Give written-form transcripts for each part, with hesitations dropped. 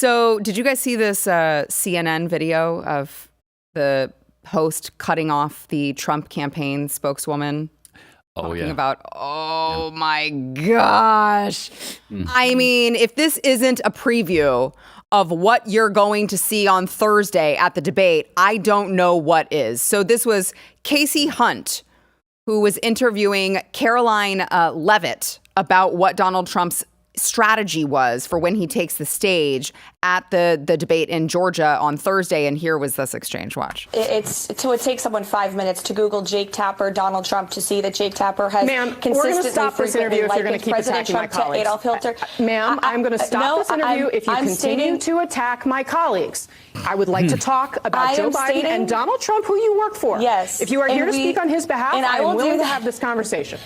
So did you guys see this CNN video of the host cutting off the Trump campaign spokeswoman? Talking about, my gosh. I mean, if this isn't a preview of what you're going to see on Thursday at the debate, I don't know what is. So this was Casey Hunt, who was interviewing Caroline Levitt about what Donald Trump's strategy was for when he takes the stage at the debate in Georgia on Thursday. And here was this exchange. Watch. It takes someone 5 minutes to Google Jake Tapper, Donald Trump, to see that Jake Tapper has consistently stop this interview if you're going to keep attacking my colleagues. Adolf Hitler. Ma'am, I'm going to stop this interview if you continue to attack my colleagues. I would like to talk about Joe Biden and Donald Trump, who you work for. Yes. If you are here to speak on his behalf, I am willing to have this conversation.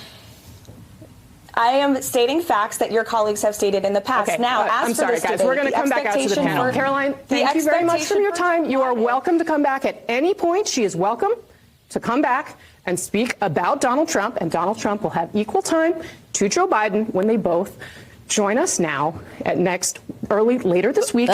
I am stating facts that your colleagues have stated in the past. Okay. Now, I'm sorry, guys. We're going to come back out to the panel. Caroline, thank you very much for your time. You are welcome to come back at any point. She is welcome to come back and speak about Donald Trump, and Donald Trump will have equal time to Joe Biden when they both join us now at later this week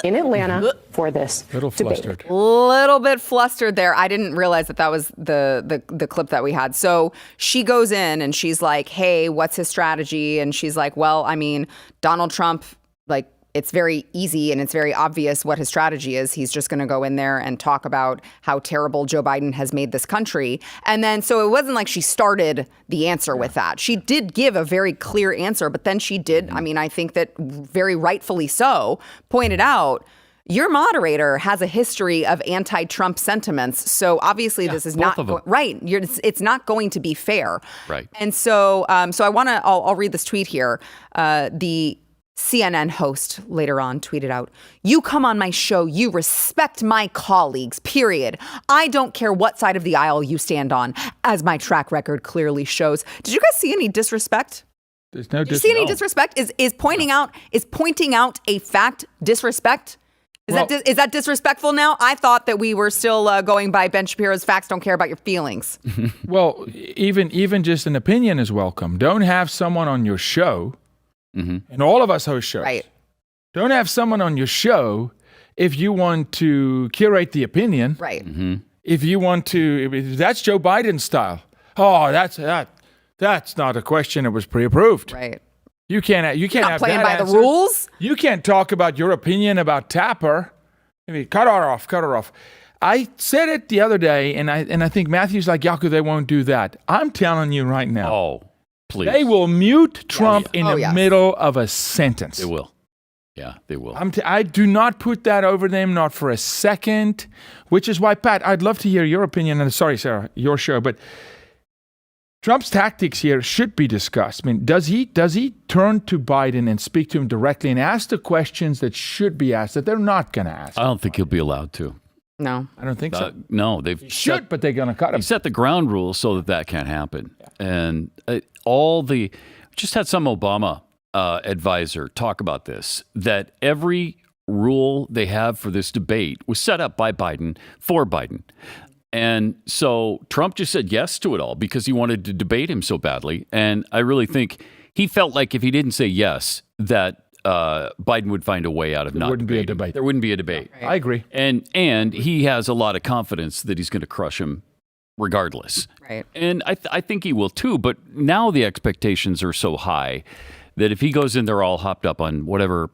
in Atlanta for this debate. Little bit flustered there. I didn't realize that was the clip that we had. So she goes in and she's like, hey, what's his strategy? And she's like, well, I mean, Donald Trump, like, it's very easy and it's very obvious what his strategy is. He's just going to go in there and talk about how terrible Joe Biden has made this country. And then, so it wasn't like she started the answer with that. She did give a very clear answer, but then she did, I mean, I think that very rightfully so, pointed out, your moderator has a history of anti-Trump sentiments. So obviously this is not right. It's not going to be fair. Right. And so, I'll read this tweet here. The CNN host later on tweeted out, "You come on my show, you respect my colleagues, period. I don't care what side of the aisle you stand on, as my track record clearly shows." Did you guys see any disrespect? There's no disrespect. Did you see any disrespect? Is pointing out a fact disrespect? Is that disrespectful now? I thought that we were still going by Ben Shapiro's facts don't care about your feelings. Well, even just an opinion is welcome. Don't have someone on your show. And all of us host shows. Right. Don't have someone on your show if you want to curate the opinion. Right. If you want to, if that's Joe Biden's style. Oh, that's not a question that was pre-approved. Right. You can't not have playing that by answer. the rules. You can't talk about your opinion about Tapper. I mean, cut her off. I said it the other day, and I think Matthew's like, Yaku, they won't do that. I'm telling you right now. Oh. Please. They will mute Trump in the middle of a sentence. They will. Yeah, they will. I do not put that over them, not for a second, which is why, Pat, I'd love to hear your opinion. And sorry, Sarah, your show, but Trump's tactics here should be discussed. I mean, does he turn to Biden and speak to him directly and ask the questions that should be asked that they're not going to ask? I don't think he'll be allowed to. No. I don't think so. No, he should, but they're going to cut him. He set the ground rules so that can't happen. Yeah. And just had some Obama advisor talk about this, that every rule they have for this debate was set up by Biden for Biden. And so Trump just said yes to it all because he wanted to debate him so badly. And I really think he felt like if he didn't say yes, that Biden would find a way out of not debating. There wouldn't be a debate. Right. I agree. And he has a lot of confidence that he's going to crush him regardless. Right. And I think he will too. But now the expectations are so high that if he goes in there all hopped up on whatever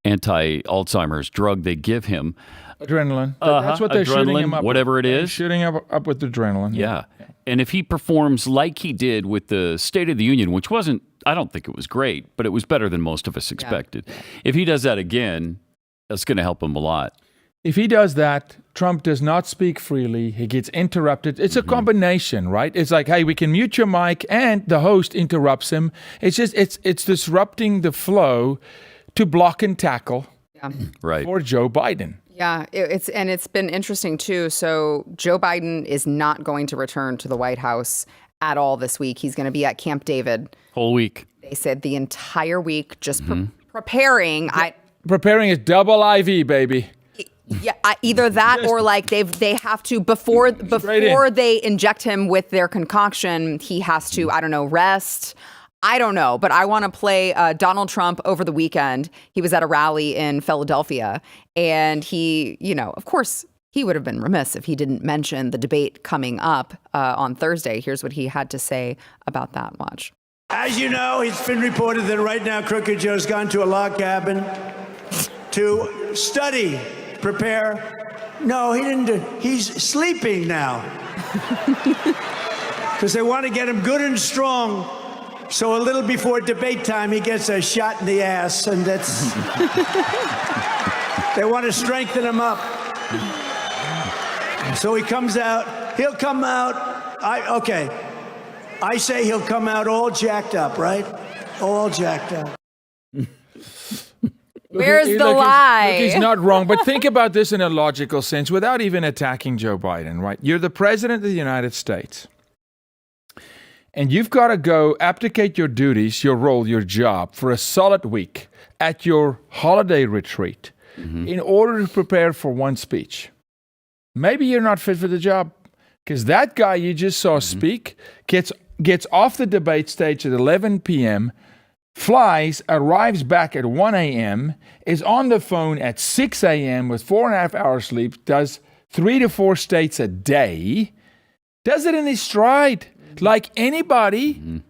anti-Alzheimer's drug they give him. Adrenaline. That's what they're shooting him up whatever with. It is. Shooting up with adrenaline. Yeah. And if he performs like he did with the State of the Union, which wasn't, I don't think it was great, but it was better than most of us expected. Yeah. If he does that again, that's going to help him a lot. If he does that, Trump does not speak freely. He gets interrupted. It's a combination, right? It's like, hey, we can mute your mic, and the host interrupts him. It's just, it's disrupting the flow to block and tackle for Joe Biden. Yeah, it's been interesting too. So Joe Biden is not going to return to the White House at all this week. He's going to be at Camp David. Whole week. They said the entire week, just preparing. Preparing is double IV, baby. Yeah, either that or like they have to before they inject him with their concoction, he has to, I don't know, rest. I don't know, but I want to play Donald Trump over the weekend. He was at a rally in Philadelphia, and he, of course, he would have been remiss if he didn't mention the debate coming up on Thursday. Here's what he had to say about that. Watch. As you know, it's been reported that right now Crooked Joe's gone to a log cabin to study, prepare. No, he didn't. He's sleeping now. Because they want to get him good and strong. So a little before debate time, he gets a shot in the ass, and that's... They want to strengthen him up. So he comes out. He'll come out. I say he'll come out all jacked up, right? All jacked up. Where's the lie? He's not wrong, but think about this in a logical sense without even attacking Joe Biden, right? You're the president of the United States. And you've got to go abdicate your duties, your role, your job for a solid week at your holiday retreat in order to prepare for one speech. Maybe you're not fit for the job because that guy you just saw speak gets off the debate stage at 11 p.m., flies, arrives back at 1 a.m., is on the phone at 6 a.m. with 4.5 hours sleep, does 3 to 4 states a day, does it in his stride. Like anybody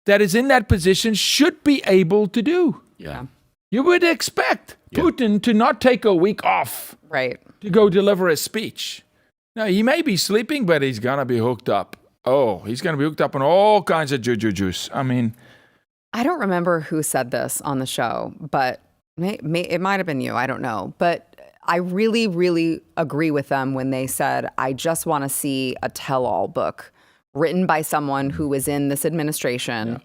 that is in that position should be able to do. Yeah. You would expect Putin to not take a week off to go deliver a speech. Now, he may be sleeping, but he's going to be hooked up. Oh, he's going to be hooked up on all kinds of juice. I mean... I don't remember who said this on the show, but it might have been you. I don't know. But I really, really agree with them when they said, I just want to see a tell-all book written by someone who was in this administration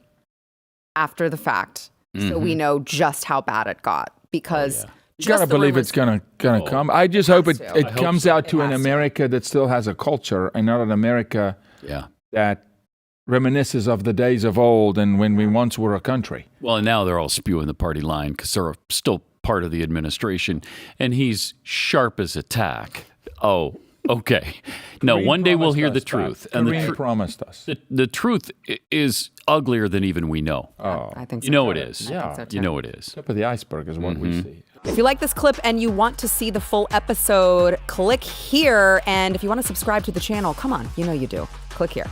after the fact, so we know just how bad it got. Because you gotta believe it's gonna come. I just hope it comes out to an America that still has a culture, and not an America that reminisces of the days of old and when we once were a country. Well, and now they're all spewing the party line because they're still part of the administration, and he's sharp as a tack. Oh. Okay. No, one day we'll hear the truth. And the promised us. The truth is uglier than even we know. Oh. I think so. You know it is. Yeah. So you know it is. Tip of the iceberg is what we see. If you like this clip and you want to see the full episode, click here. And if you want to subscribe to the channel, come on, you know you do. Click here.